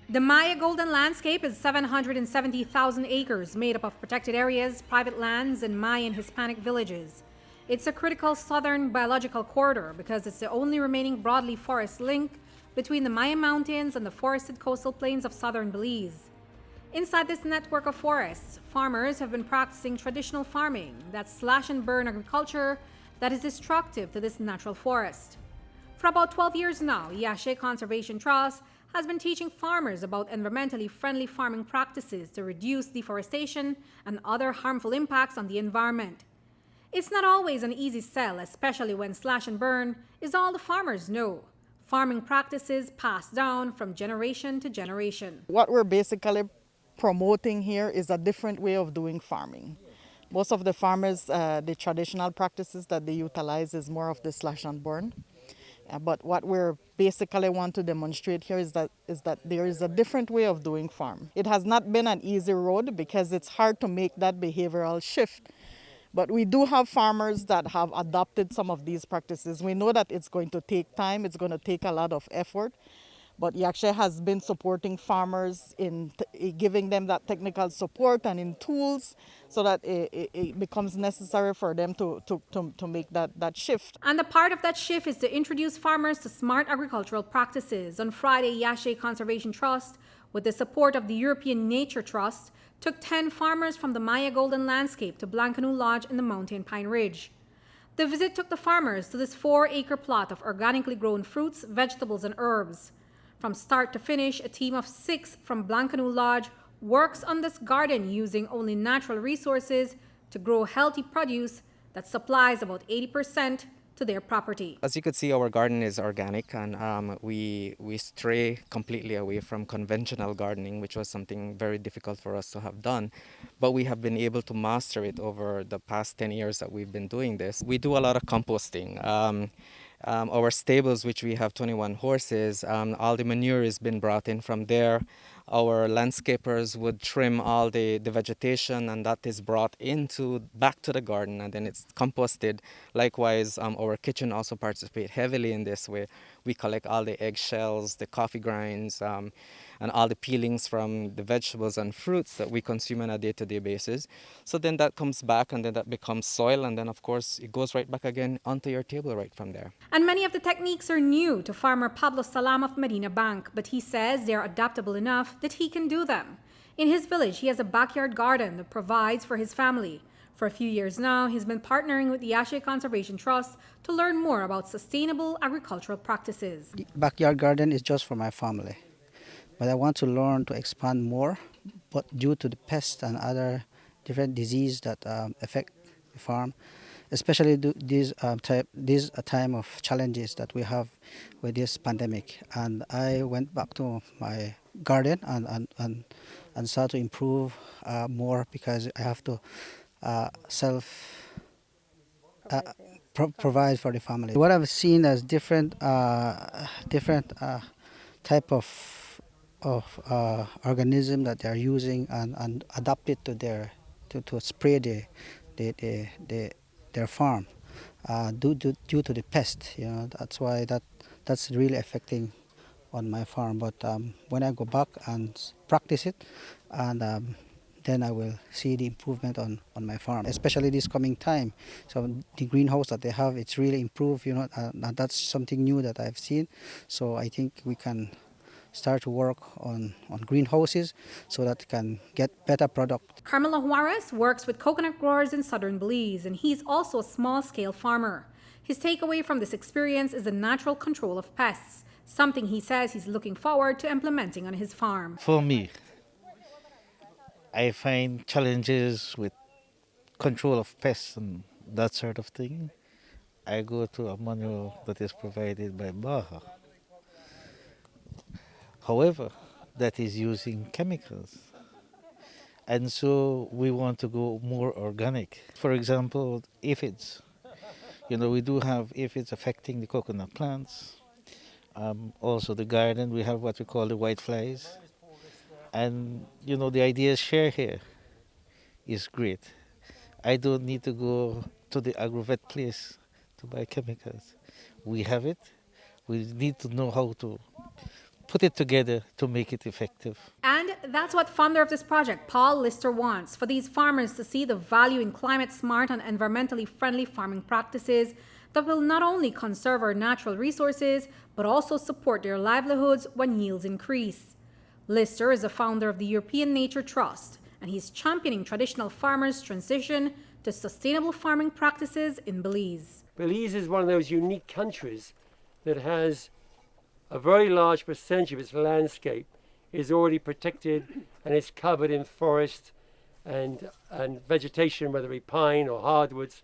The Maya Golden Landscape is 770,000 acres made up of protected areas, private lands, and Mayan Hispanic villages. It's a critical southern biological corridor because it's the only remaining broadleaf forest link between the Maya Mountains and the forested coastal plains of southern Belize. Inside this network of forests, farmers have been practicing traditional farming, that's slash and burn agriculture that is destructive to this natural forest. For about 12 years now, Y.C.T Conservation Trust has been teaching farmers about environmentally friendly farming practices to reduce deforestation and other harmful impacts on the environment. It's not always an easy sell, especially when slash and burn is all the farmers know. Farming practices passed down from generation to generation. What we're basically promoting here is a different way of doing farming. Most of the farmers, the traditional practices that they utilize is more of the slash and burn. But what we're basically want to demonstrate here is that there is a different way of doing farm. It has not been an easy road because it's hard to make that behavioral shift. But we do have farmers that have adopted some of these practices. We know that it's going to take time, it's going to take a lot of effort. But Yaksha has been supporting farmers in giving them that technical support and in tools so that it becomes necessary for them to make that shift. And a part of that shift is to introduce farmers to smart agricultural practices. On Friday, Y.C.T Conservation Trust, with the support of the European Nature Trust, took 10 farmers from the Maya Golden Landscape to Blancaneaux Lodge in the Mountain Pine Ridge. The visit took the farmers to this 4-acre plot of organically grown fruits, vegetables, and herbs. From start to finish, a team of 6 from Blancaneaux Lodge works on this garden using only natural resources to grow healthy produce that supplies about 80% to their property. As you could see, our garden is organic, and we stray completely away from conventional gardening, which was something very difficult for us to have done. But we have been able to master it over the past 10 years that we've been doing this. We do a lot of composting. Our stables, which we have 21 horses, all the manure has been brought in from there. Our landscapers would trim all the vegetation, and that is brought back to the garden, and then it's composted. Likewise, our kitchen also participate heavily in this way. We collect all the eggshells, the coffee grinds, and all the peelings from the vegetables and fruits that we consume on a day-to-day basis. So then that comes back, and then that becomes soil, and then of course it goes right back again onto your table right from there. And many of the techniques are new to farmer Pablo Salam of Medina Bank, but he says they're adaptable enough that he can do them. In his village, he has a backyard garden that provides for his family. For a few years now, he's been partnering with the Y.C.T Conservation Trust to learn more about sustainable agricultural practices. The backyard garden is just for my family, but I want to learn to expand more, but due to the pests and other different diseases that affect the farm, especially this time of challenges that we have with this pandemic. And I went back to my garden and start to improve more because I have to provide for the family. What I've seen as different type of organism that they are using and adapt it to their to spray their farm due to the pest. That's why that's really affecting on my farm. But when I go back and practice it, and then I will see the improvement on my farm, especially this coming time. So the greenhouse that they have, it's really improved, and that's something new that I've seen. So I think we can start to work on greenhouses so that can get better product. Carmelo Juarez works with coconut growers in southern Belize, and he's also a small-scale farmer. His takeaway from this experience is the natural control of pests, something he says he's looking forward to implementing on his farm. For me, I find challenges with control of pests and that sort of thing. I go to a manual that is provided by Baja. However, that is using chemicals. And so we want to go more organic. For example, aphids. We do have aphids affecting the coconut plants. Also the garden, we have what we call the white flies. And, the idea share here is great. I don't need to go to the agrovet place to buy chemicals. We have it. We need to know how to put it together to make it effective. And that's what founder of this project, Paul Lister, wants for these farmers to see the value in climate smart and environmentally friendly farming practices that will not only conserve our natural resources, but also support their livelihoods when yields increase. Lister is a founder of the European Nature Trust, and he's championing traditional farmers' transition to sustainable farming practices in Belize. Belize is one of those unique countries that has a very large percentage of its landscape is already protected and is covered in forest and vegetation, whether it be pine or hardwoods,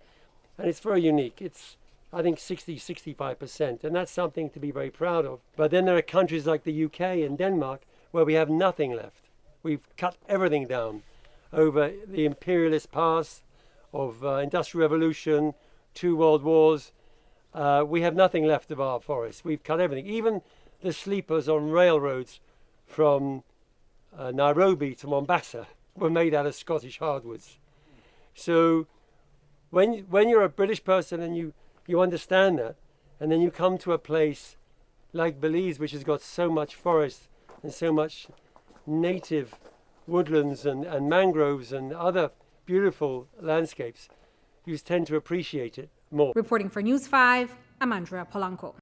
and it's very unique. It's, I think, 65%, and that's something to be very proud of. But then there are countries like the UK and Denmark where we have nothing left. We've cut everything down over the imperialist past of Industrial Revolution, 2 world wars. We have nothing left of our forests. We've cut everything. Even the sleepers on railroads from Nairobi to Mombasa were made out of Scottish hardwoods. So when you're a British person and you understand that, and then you come to a place like Belize, which has got so much forest and so much native woodlands and mangroves and other beautiful landscapes, you tend to appreciate it more. Reporting for News 5, I'm Andrea Polanco.